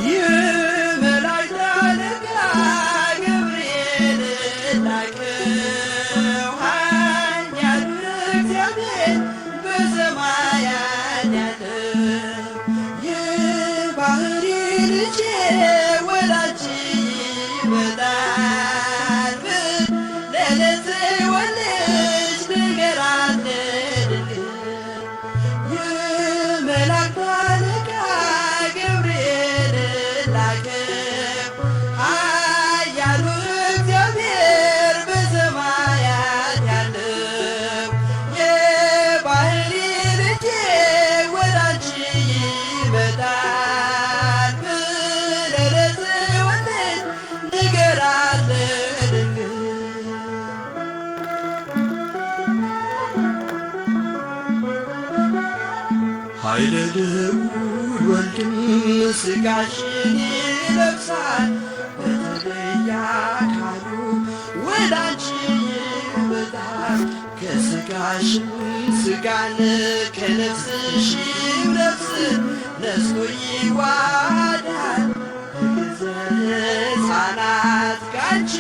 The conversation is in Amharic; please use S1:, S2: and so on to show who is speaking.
S1: የመላእክት አለቃ ገብርኤል ላከው ኃያሉ እግዚአብሔር በሰማያት ያለው የባሕሪ ልጄ ወዳጅ ይመጣል ብለህ ለጽዮን ልጅ ንገራት ድንግል የመላእክት አለቃ ገብርኤል ላከው ኃያሉ እግዚአብሔር በሰማያት ያለው የባሕሪ ልጄ ወዳንቺ ይመጣል ብለህ ለጽዮን ልጅ ንገራት ድንግል ኃይለ ልዑል ወልድም ሥጋሽን ይለብሳል በተለየ አካሉ ወዳንቺ ይመጣል ከሥጋሽም ሥጋን ከነፍስሽም ነፍስን ነስቶ ይዋሃዳል በግዘ ሕፃናት ካንቺ